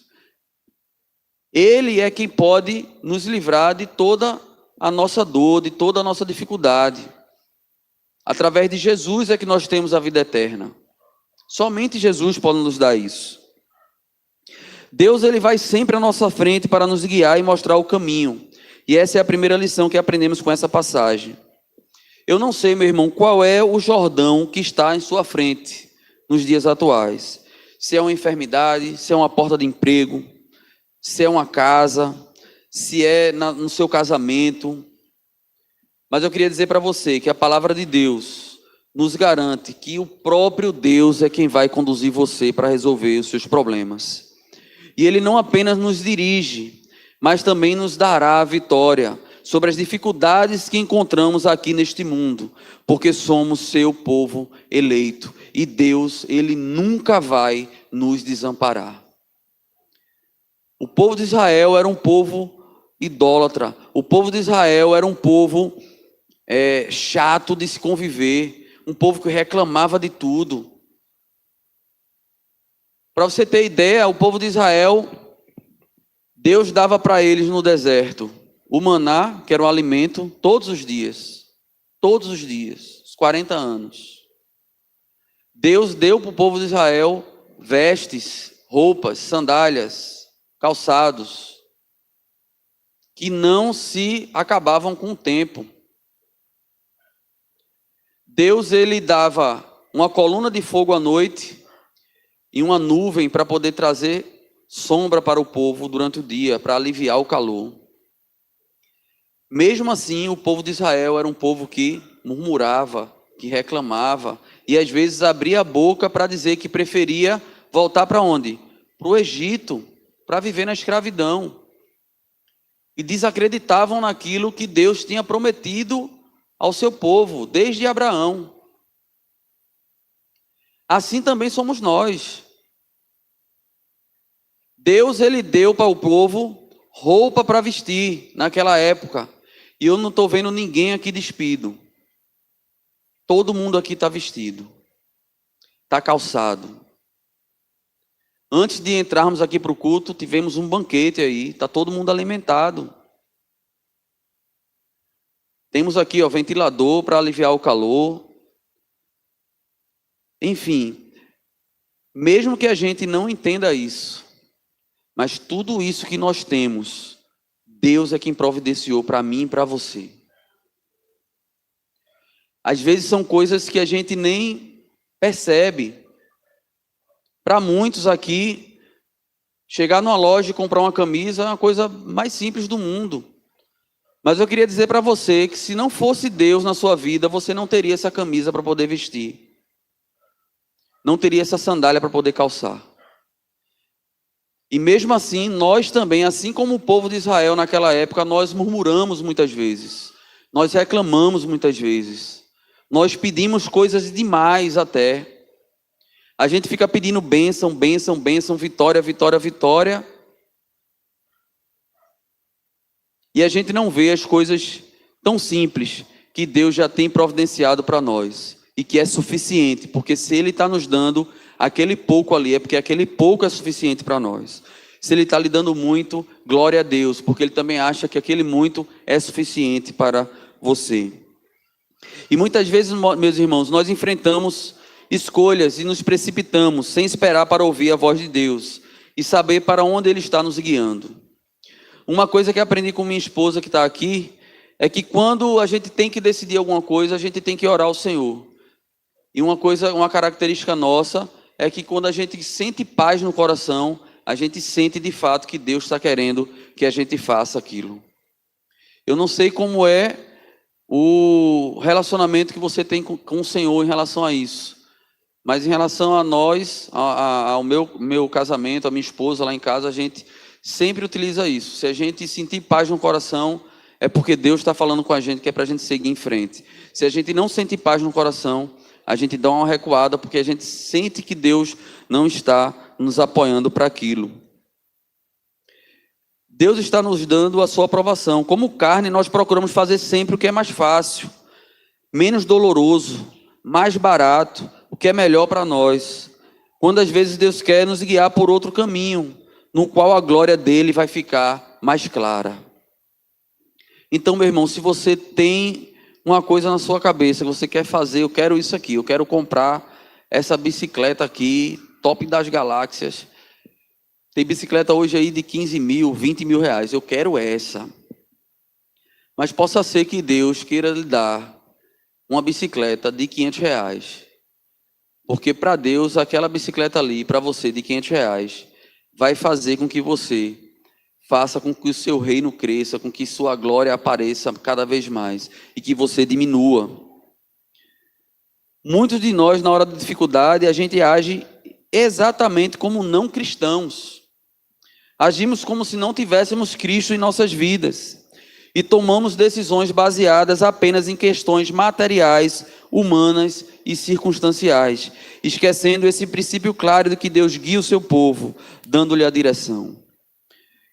Ele é quem pode nos livrar de toda a nossa dor, de toda a nossa dificuldade. Através de Jesus é que nós temos a vida eterna. Somente Jesus pode nos dar isso. Deus, Ele vai sempre à nossa frente para nos guiar e mostrar o caminho. E essa é a primeira lição que aprendemos com essa passagem. Eu não sei, meu irmão, qual é o Jordão que está em sua frente nos dias atuais. Se é uma enfermidade, se é uma porta de emprego, se é uma casa, se é no seu casamento. Mas eu queria dizer para você que a palavra de Deus nos garante que o próprio Deus é quem vai conduzir você para resolver os seus problemas. E Ele não apenas nos dirige, mas também nos dará a vitória sobre as dificuldades que encontramos aqui neste mundo, porque somos seu povo eleito. E Deus, Ele nunca vai nos desamparar. O povo de Israel era um povo idólatra. O povo de Israel era um povo chato de se conviver. Um povo que reclamava de tudo. Para você ter ideia, o povo de Israel, Deus dava para eles no deserto o maná, que era um alimento, todos os dias, os 40 anos. Deus deu para o povo de Israel vestes, roupas, sandálias, calçados, que não se acabavam com o tempo. Deus, ele dava uma coluna de fogo à noite e uma nuvem para poder trazer sombra para o povo durante o dia, para aliviar o calor. Mesmo assim, o povo de Israel era um povo que murmurava, que reclamava, e às vezes abria a boca para dizer que preferia voltar para onde? Para o Egito, para viver na escravidão. E desacreditavam naquilo que Deus tinha prometido ao seu povo, desde Abraão. Assim também somos nós. Deus, ele deu para o povo roupa para vestir naquela época. E eu não estou vendo ninguém aqui despido. Todo mundo aqui está vestido. Está calçado. Antes de entrarmos aqui para o culto, tivemos um banquete aí. Está todo mundo alimentado. Temos aqui, ventilador para aliviar o calor. Enfim, mesmo que a gente não entenda isso, mas tudo isso que nós temos, Deus é quem providenciou para mim e para você. Às vezes são coisas que a gente nem percebe. Para muitos aqui, chegar numa loja e comprar uma camisa é uma coisa mais simples do mundo. Mas eu queria dizer para você que se não fosse Deus na sua vida, você não teria essa camisa para poder vestir. Não teria essa sandália para poder calçar. E mesmo assim, nós também, assim como o povo de Israel naquela época, nós murmuramos muitas vezes. Nós reclamamos muitas vezes. Nós pedimos coisas demais até. A gente fica pedindo bênção, bênção, bênção, vitória, vitória, vitória. E a gente não vê as coisas tão simples que Deus já tem providenciado para nós. E que é suficiente, porque se Ele está nos dando aquele pouco ali, é porque aquele pouco é suficiente para nós. Se Ele está lhe dando muito, glória a Deus, porque Ele também acha que aquele muito é suficiente para você. E muitas vezes, meus irmãos, nós enfrentamos escolhas e nos precipitamos, sem esperar para ouvir a voz de Deus e saber para onde Ele está nos guiando. Uma coisa que aprendi com minha esposa que está aqui, é que quando a gente tem que decidir alguma coisa, a gente tem que orar ao Senhor. E uma característica nossa é que quando a gente sente paz no coração, a gente sente de fato que Deus está querendo que a gente faça aquilo. Eu não sei como é o relacionamento que você tem com o Senhor em relação a isso. Mas em relação a nós, ao meu casamento, a minha esposa lá em casa, a gente sempre utiliza isso. Se a gente sentir paz no coração, é porque Deus está falando com a gente que é para a gente seguir em frente. Se a gente não sentir paz no coração, a gente dá uma recuada porque a gente sente que Deus não está nos apoiando para aquilo. Deus está nos dando a sua aprovação. Como carne, nós procuramos fazer sempre o que é mais fácil, menos doloroso, mais barato, o que é melhor para nós. Quando às vezes Deus quer nos guiar por outro caminho, no qual a glória dele vai ficar mais clara. Então, meu irmão, se você tem uma coisa na sua cabeça, você quer fazer, eu quero isso aqui, eu quero comprar essa bicicleta aqui, top das galáxias. Tem bicicleta hoje aí de 15 mil, 20 mil reais, eu quero essa. Mas possa ser que Deus queira lhe dar uma bicicleta de 500 reais. Porque para Deus, aquela bicicleta ali, para você, de 500 reais, vai fazer com que você faça com que o seu reino cresça, com que sua glória apareça cada vez mais e que você diminua. Muitos de nós, na hora da dificuldade, a gente age exatamente como não cristãos. Agimos como se não tivéssemos Cristo em nossas vidas e tomamos decisões baseadas apenas em questões materiais, humanas e circunstanciais, esquecendo esse princípio claro de que Deus guia o seu povo, dando-lhe a direção.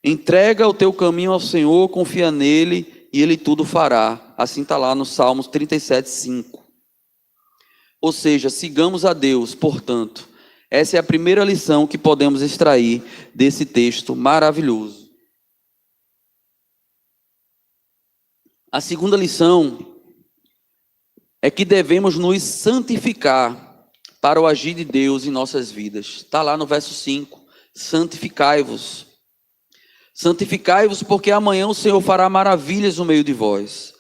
Entrega o teu caminho ao Senhor, confia nele e ele tudo fará. Assim está lá no Salmos 37:5. Ou seja, sigamos a Deus, portanto. Essa é a primeira lição que podemos extrair desse texto maravilhoso. A segunda lição é que devemos nos santificar para o agir de Deus em nossas vidas. Está lá no verso 5. Santificai-vos. Santificai-vos, porque amanhã o Senhor fará maravilhas no meio de vós.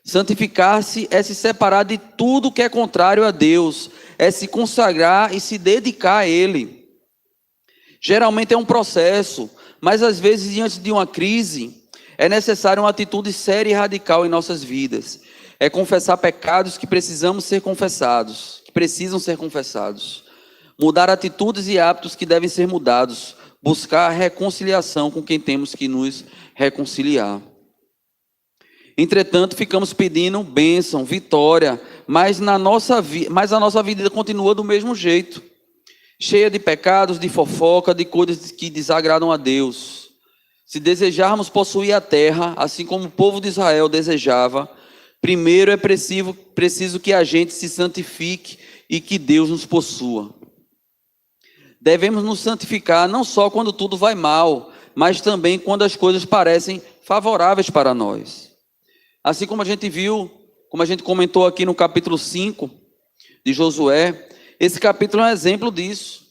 Santificar-se é se separar de tudo que é contrário a Deus, é se consagrar e se dedicar a Ele. Geralmente é um processo, mas às vezes diante de uma crise, é necessária uma atitude séria e radical em nossas vidas. É confessar pecados que precisam ser confessados. Mudar atitudes e hábitos que devem ser mudados. Buscar reconciliação com quem temos que nos reconciliar. Entretanto, ficamos pedindo bênção, vitória, mas a nossa vida continua do mesmo jeito. Cheia de pecados, de fofoca, de coisas que desagradam a Deus. Se desejarmos possuir a terra, assim como o povo de Israel desejava, primeiro é preciso que a gente se santifique e que Deus nos possua. Devemos nos santificar não só quando tudo vai mal, mas também quando as coisas parecem favoráveis para nós. Assim como a gente viu, como a gente comentou aqui no capítulo 5 de Josué, esse capítulo é um exemplo disso.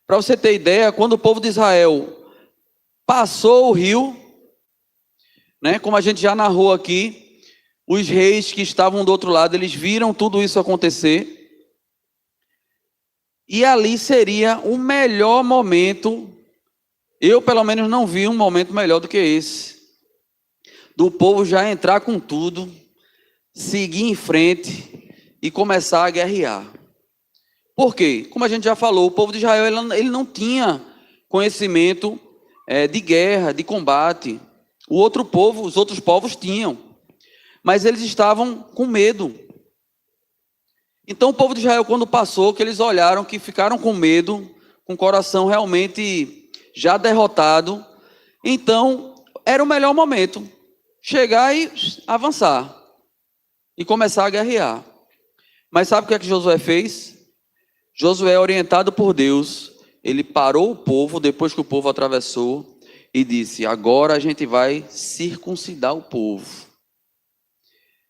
Para você ter ideia, quando o povo de Israel passou o rio, né, como a gente já narrou aqui, os reis que estavam do outro lado, eles viram tudo isso acontecer. E ali seria o melhor momento, eu pelo menos não vi um momento melhor do que esse, do povo já entrar com tudo, seguir em frente e começar a guerrear. Por quê? Como a gente já falou, o povo de Israel ele não tinha conhecimento de guerra, de combate. Os outros povos tinham, mas eles estavam com medo. Então o povo de Israel, quando passou, que eles olharam, que ficaram com medo, com o coração realmente já derrotado, então era o melhor momento, chegar e avançar, e começar a guerrear. Mas sabe o que Josué fez? Josué, orientado por Deus, ele parou o povo, depois que o povo atravessou, e disse: agora a gente vai circuncidar o povo.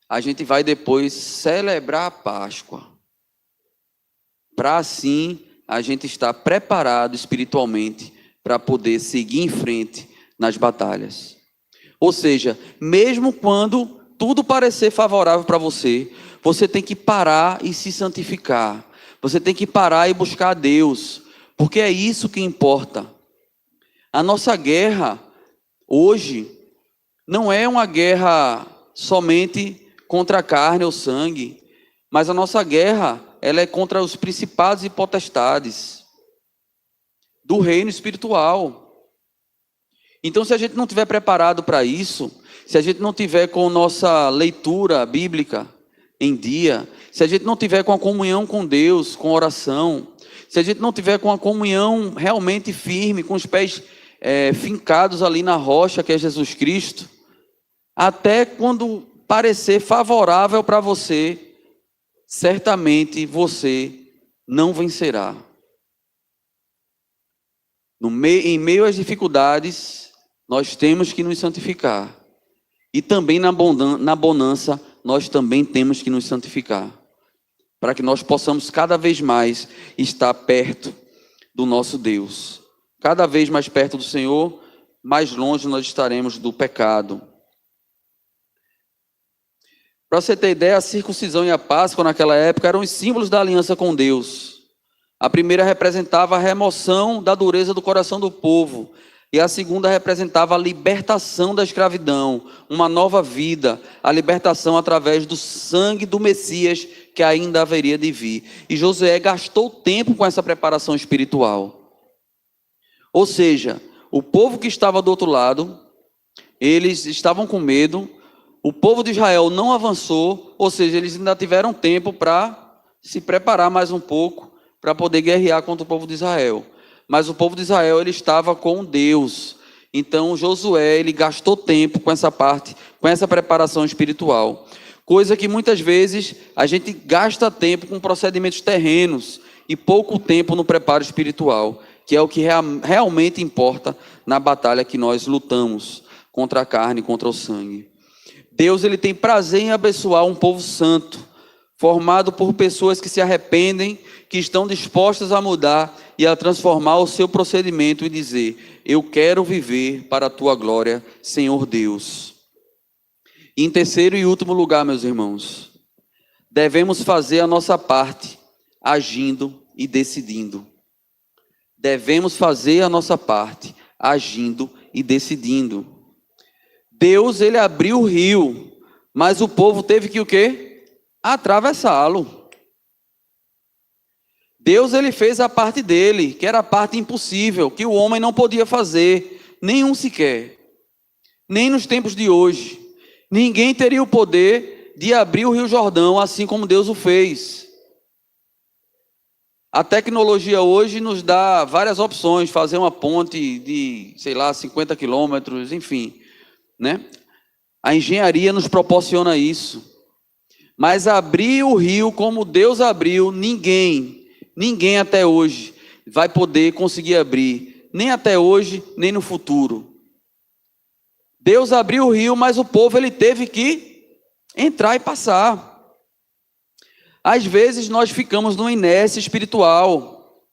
A gente vai depois celebrar a Páscoa, para assim a gente estar preparado espiritualmente para poder seguir em frente nas batalhas. Ou seja, mesmo quando tudo parecer favorável para você, você tem que parar e se santificar. Você tem que parar e buscar a Deus, porque é isso que importa. A nossa guerra hoje não é uma guerra somente contra a carne ou sangue, mas a nossa guerra, ela é contra os principados e potestades do reino espiritual. Então, se a gente não estiver preparado para isso, se a gente não tiver com nossa leitura bíblica em dia, se a gente não tiver com a comunhão com Deus, com oração, se a gente não tiver com a comunhão realmente firme, com os pés fincados ali na rocha que é Jesus Cristo, até quando parecer favorável para você, certamente você não vencerá. Em meio às dificuldades, nós temos que nos santificar. E também na bonança, nós também temos que nos santificar. Para que nós possamos cada vez mais estar perto do nosso Deus. Cada vez mais perto do Senhor, mais longe nós estaremos do pecado. Para você ter ideia, a circuncisão e a Páscoa naquela época eram os símbolos da aliança com Deus. A primeira representava a remoção da dureza do coração do povo. E a segunda representava a libertação da escravidão, uma nova vida, a libertação através do sangue do Messias que ainda haveria de vir. E Josué gastou tempo com essa preparação espiritual. Ou seja, o povo que estava do outro lado, eles estavam com medo, o povo de Israel não avançou, ou seja, eles ainda tiveram tempo para se preparar mais um pouco, para poder guerrear contra o povo de Israel. Mas o povo de Israel, ele estava com Deus. Então Josué, ele gastou tempo com essa parte, com essa preparação espiritual. Coisa que muitas vezes a gente gasta tempo com procedimentos terrenos e pouco tempo no preparo espiritual, que é o que realmente importa na batalha que nós lutamos contra a carne, contra o sangue. Deus, ele tem prazer em abençoar um povo santo, formado por pessoas que se arrependem, que estão dispostas a mudar e a transformar o seu procedimento e dizer: eu quero viver para a tua glória, Senhor Deus. E em terceiro e último lugar, meus irmãos, devemos fazer a nossa parte, agindo e decidindo. Devemos fazer a nossa parte, agindo e decidindo. Deus, ele abriu o rio, mas o povo teve que o quê? Atravessá-lo. Deus, ele fez a parte dele, que era a parte impossível, que o homem não podia fazer, nenhum sequer. Nem nos tempos de hoje. Ninguém teria o poder de abrir o Rio Jordão, assim como Deus o fez. A tecnologia hoje nos dá várias opções, fazer uma ponte de, 50 quilômetros, enfim, né? A engenharia nos proporciona isso. Mas abrir o rio como Deus abriu, ninguém até hoje vai poder conseguir abrir, nem até hoje, nem no futuro. Deus abriu o rio, mas o povo, ele teve que entrar e passar. Às vezes nós ficamos numa inércia espiritual.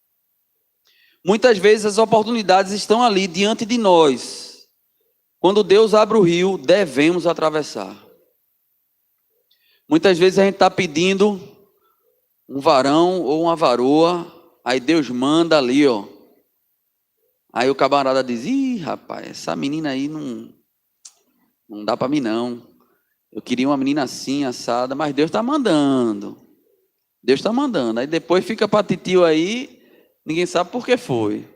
Muitas vezes as oportunidades estão ali diante de nós. Quando Deus abre o rio, devemos atravessar. Muitas vezes a gente está pedindo um varão ou uma varoa, aí Deus manda ali, ó. Aí o camarada diz: ih, rapaz, essa menina aí não dá para mim não. Eu queria uma menina assim, assada, mas Deus está mandando. Deus está mandando. Aí depois fica para titio aí, ninguém sabe por que foi.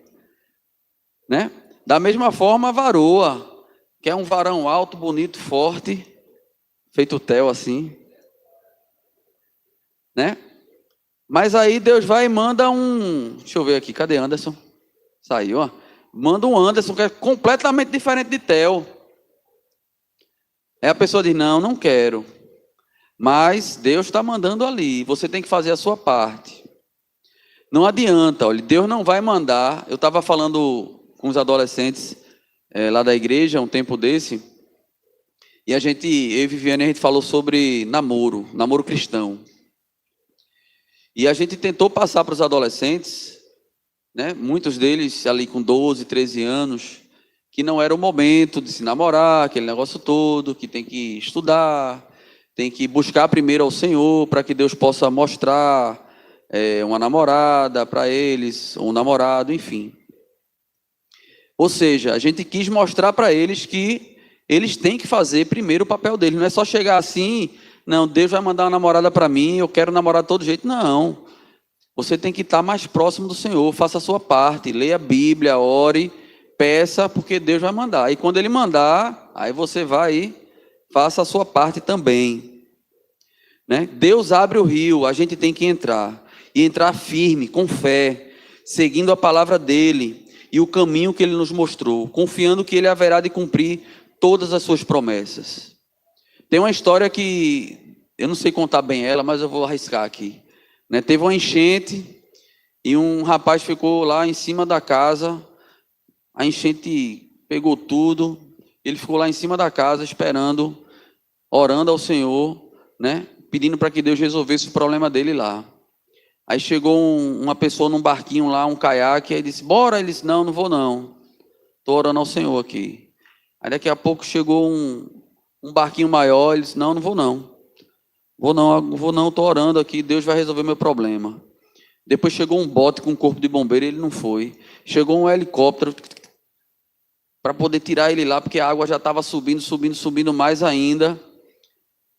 Né? Da mesma forma a varoa, que é um varão alto, bonito, forte, feito Theo assim. Né? Mas aí Deus vai e manda deixa eu ver aqui, cadê Anderson? Saiu, ó. Manda um Anderson que é completamente diferente de Theo. Aí a pessoa diz: não quero. Mas Deus está mandando ali, você tem que fazer a sua parte. Não adianta, olha, Deus não vai mandar. Eu estava falando com os adolescentes lá da igreja, um tempo desse, e eu e Viviane, a gente falou sobre namoro cristão. E a gente tentou passar para os adolescentes, né, muitos deles ali com 12, 13 anos, que não era o momento de se namorar, aquele negócio todo, que tem que estudar, tem que buscar primeiro ao Senhor, para que Deus possa mostrar uma namorada para eles, ou um namorado, enfim. Ou seja, a gente quis mostrar para eles que eles têm que fazer primeiro o papel deles. Não é só chegar assim: não, Deus vai mandar uma namorada para mim, eu quero namorar de todo jeito. Não. Você tem que estar mais próximo do Senhor, faça a sua parte, leia a Bíblia, ore, peça, porque Deus vai mandar. E quando Ele mandar, aí você vai e faça a sua parte também. Né? Deus abre o rio, a gente tem que entrar. E entrar firme, com fé, seguindo a palavra dEle e o caminho que Ele nos mostrou, confiando que Ele haverá de cumprir todas as suas promessas. Tem uma história que eu não sei contar bem ela, mas eu vou arriscar aqui. Né? Teve uma enchente e um rapaz ficou lá em cima da casa. A enchente pegou tudo. Ele ficou lá em cima da casa esperando, orando ao Senhor, né? Pedindo para que Deus resolvesse o problema dele lá. Aí chegou uma pessoa num barquinho lá, um caiaque, aí disse: bora. Ele disse: não vou não. Estou orando ao Senhor aqui. Aí daqui a pouco chegou um barquinho maior, ele disse: não vou não. Vou não, estou orando aqui, Deus vai resolver meu problema. Depois chegou um bote com um corpo de bombeiro, ele não foi. Chegou um helicóptero, para poder tirar ele lá, porque a água já estava subindo mais ainda.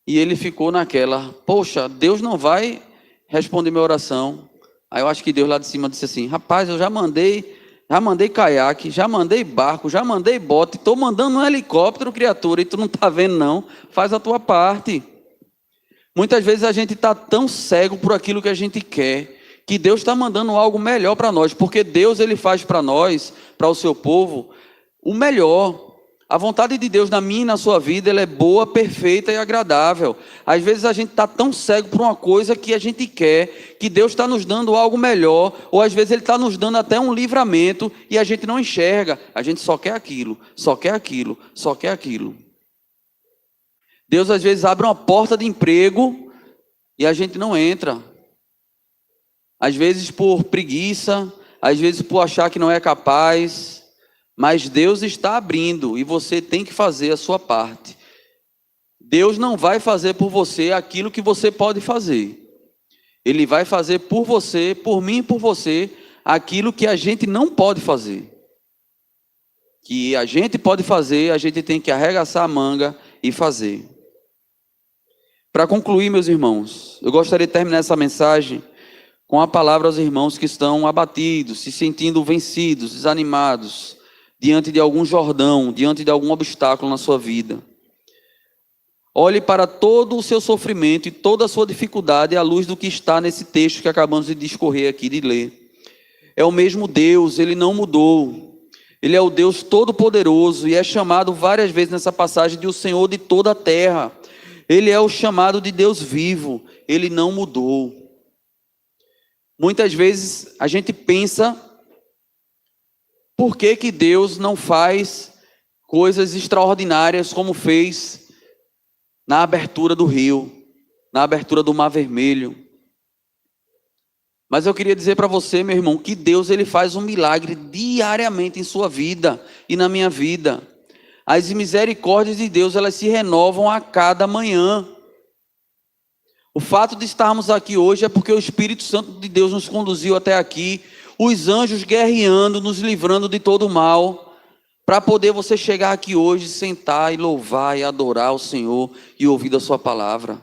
E ele ficou naquela, poxa, Deus não vai responder minha oração. Aí eu acho que Deus lá de cima disse assim: rapaz, eu já mandei caiaque, já mandei barco, já mandei bote, estou mandando um helicóptero, criatura, e tu não está vendo não, faz a tua parte. Muitas vezes a gente está tão cego por aquilo que a gente quer, que Deus está mandando algo melhor para nós, porque Deus ele faz para nós, para o seu povo, o melhor. A vontade de Deus na minha e na sua vida, ela é boa, perfeita e agradável. Às vezes a gente está tão cego por uma coisa que a gente quer, que Deus está nos dando algo melhor, ou às vezes Ele está nos dando até um livramento, e a gente não enxerga, a gente só quer aquilo, só quer aquilo, só quer aquilo. Deus às vezes abre uma porta de emprego, e a gente não entra. Às vezes por preguiça, às vezes por achar que não é capaz. Mas Deus está abrindo e você tem que fazer a sua parte. Deus não vai fazer por você aquilo que você pode fazer. Ele vai fazer por você, por mim e por você, aquilo que a gente não pode fazer. Que a gente pode fazer, a gente tem que arregaçar a manga e fazer. Para concluir, meus irmãos, eu gostaria de terminar essa mensagem com a palavra aos irmãos que estão abatidos, se sentindo vencidos, desanimados, diante de algum Jordão, diante de algum obstáculo na sua vida. Olhe para todo o seu sofrimento e toda a sua dificuldade à luz do que está nesse texto que acabamos de discorrer aqui, de ler. É o mesmo Deus, Ele não mudou. Ele é o Deus Todo-Poderoso e é chamado várias vezes nessa passagem de o Senhor de toda a terra. Ele é o chamado de Deus vivo, Ele não mudou. Muitas vezes a gente pensa: por que que Deus não faz coisas extraordinárias como fez na abertura do rio, na abertura do Mar Vermelho? Mas eu queria dizer para você, meu irmão, que Deus ele faz um milagre diariamente em sua vida e na minha vida. As misericórdias de Deus, elas se renovam a cada manhã. O fato de estarmos aqui hoje é porque o Espírito Santo de Deus nos conduziu até aqui, os anjos guerreando, nos livrando de todo o mal, para poder você chegar aqui hoje, sentar e louvar e adorar o Senhor e ouvir da sua palavra.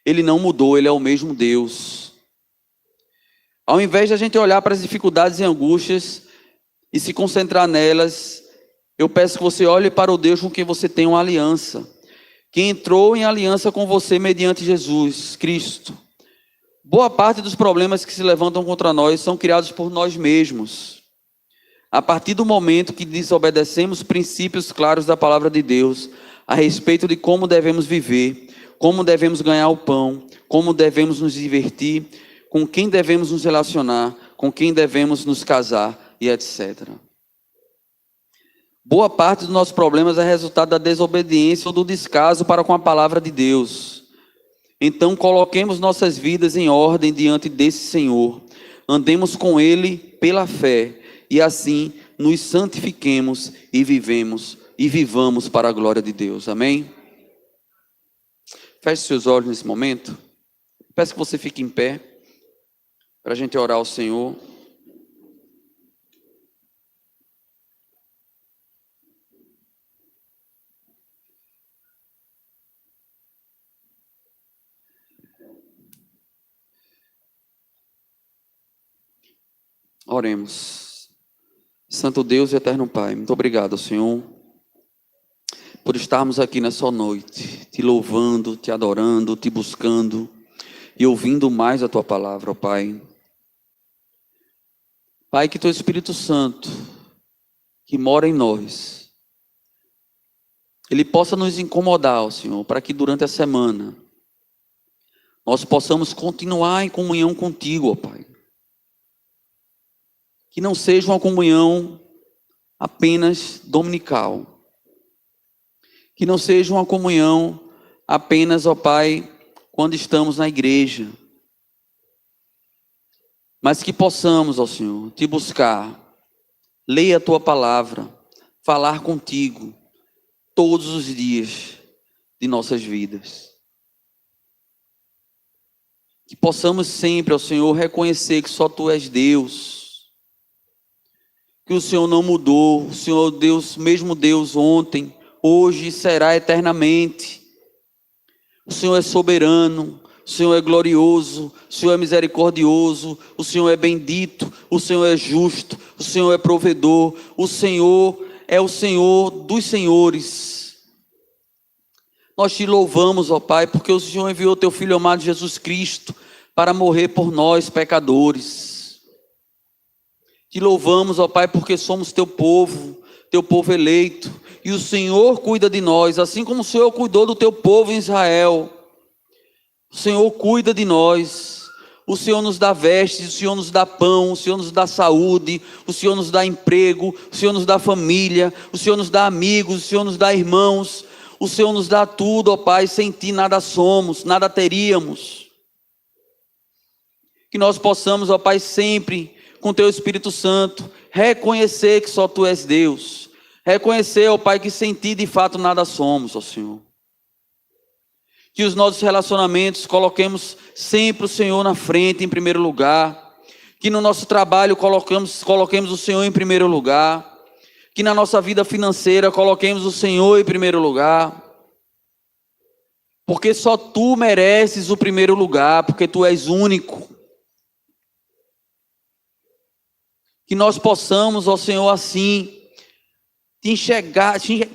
Ele não mudou, Ele é o mesmo Deus. Ao invés de a gente olhar para as dificuldades e angústias e se concentrar nelas, eu peço que você olhe para o Deus com quem você tem uma aliança, que entrou em aliança com você mediante Jesus Cristo. Boa parte dos problemas que se levantam contra nós são criados por nós mesmos. A partir do momento que desobedecemos princípios claros da palavra de Deus a respeito de como devemos viver, como devemos ganhar o pão, como devemos nos divertir, com quem devemos nos relacionar, com quem devemos nos casar e etc. Boa parte dos nossos problemas é resultado da desobediência ou do descaso para com a palavra de Deus. Então coloquemos nossas vidas em ordem diante desse Senhor, andemos com Ele pela fé e assim nos santifiquemos e vivamos para a glória de Deus. Amém? Feche seus olhos nesse momento. Peço que você fique em pé para a gente orar ao Senhor. Oremos. Santo Deus e eterno Pai, muito obrigado, Senhor, por estarmos aqui nessa noite, te louvando, te adorando, te buscando e ouvindo mais a tua palavra, ó Pai. Pai, que teu Espírito Santo, que mora em nós, ele possa nos incomodar, ó Senhor, para que durante a semana nós possamos continuar em comunhão contigo, ó Pai. Que não seja uma comunhão apenas dominical. Que não seja uma comunhão apenas, ó Pai, quando estamos na igreja. Mas que possamos, ó Senhor, te buscar, ler a tua palavra, falar contigo todos os dias de nossas vidas. Que possamos sempre, ó Senhor, reconhecer que só tu és Deus. que o Senhor não mudou, o Senhor Deus, mesmo Deus ontem, hoje e será eternamente. O Senhor é soberano, o Senhor é glorioso, o Senhor é misericordioso, o Senhor é bendito, o Senhor é justo, o Senhor é provedor, o Senhor é o Senhor dos senhores. Nós te louvamos, ó Pai, porque o Senhor enviou teu Filho amado Jesus Cristo para morrer por nós, pecadores. Te louvamos, ó Pai, porque somos teu povo eleito, e o Senhor cuida de nós, assim como o Senhor cuidou do teu povo em Israel. O Senhor cuida de nós, o Senhor nos dá vestes, o Senhor nos dá pão, o Senhor nos dá saúde, o Senhor nos dá emprego, o Senhor nos dá família, o Senhor nos dá amigos, o Senhor nos dá irmãos, o Senhor nos dá tudo, ó Pai, sem Ti nada somos, nada teríamos. Que nós possamos, ó Pai, sempre com Teu Espírito Santo, reconhecer que só Tu és Deus, reconhecer, ó Pai, que sem Ti de fato nada somos, ó Senhor. Que os nossos relacionamentos coloquemos sempre o Senhor na frente, em primeiro lugar. Que no nosso trabalho coloquemos o Senhor em primeiro lugar. Que na nossa vida financeira coloquemos o Senhor em primeiro lugar. Porque só Tu mereces o primeiro lugar, porque Tu és único. Que nós possamos, ó Senhor, assim, te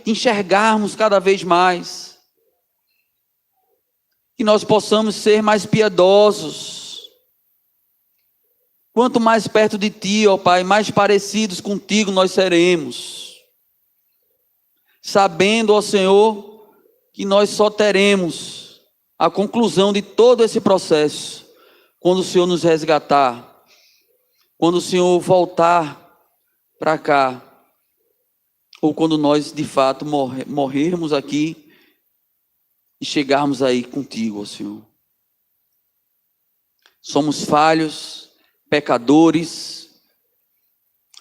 enxergarmos cada vez mais. Que nós possamos ser mais piedosos. Quanto mais perto de Ti, ó Pai, mais parecidos contigo nós seremos. Sabendo, ó Senhor, que nós só teremos a conclusão de todo esse processo quando o Senhor nos resgatar. Quando o Senhor voltar para cá. Ou quando nós de fato morrermos aqui. E chegarmos aí contigo, ó Senhor. Somos falhos, pecadores,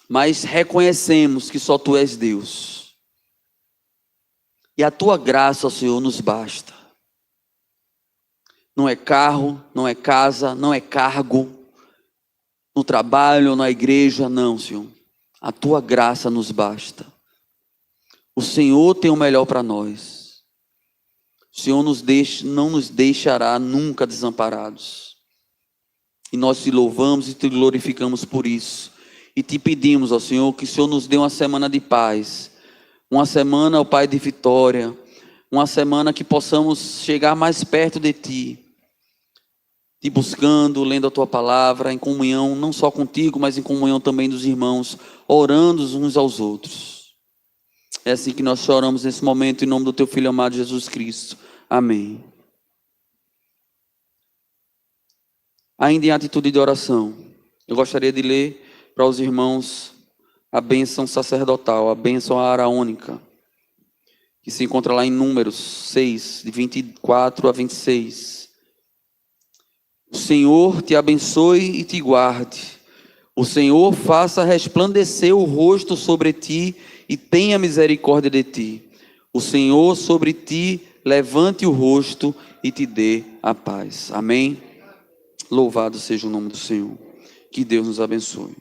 mas reconhecemos que só Tu és Deus. E a Tua graça, ó Senhor, nos basta. Não é carro, não é casa, não é cargo, no trabalho, na igreja, não, Senhor. A Tua graça nos basta. O Senhor tem o melhor para nós. O Senhor não nos deixará nunca desamparados. E nós te louvamos e te glorificamos por isso. E te pedimos, ó Senhor, que o Senhor nos dê uma semana de paz. Uma semana, ó Pai, de vitória. Uma semana que possamos chegar mais perto de Ti. Te buscando, lendo a Tua palavra, em comunhão, não só contigo, mas em comunhão também dos irmãos, orando uns aos outros. É assim que nós choramos nesse momento, em nome do Teu Filho amado Jesus Cristo. Amém. Ainda em atitude de oração, eu gostaria de ler para os irmãos a bênção sacerdotal, a bênção araônica, que se encontra lá em Números 6, de 24 a 26. O Senhor te abençoe e te guarde. O Senhor faça resplandecer o rosto sobre ti e tenha misericórdia de ti. O Senhor sobre ti levante o rosto e te dê a paz. Amém? Louvado seja o nome do Senhor. Que Deus nos abençoe.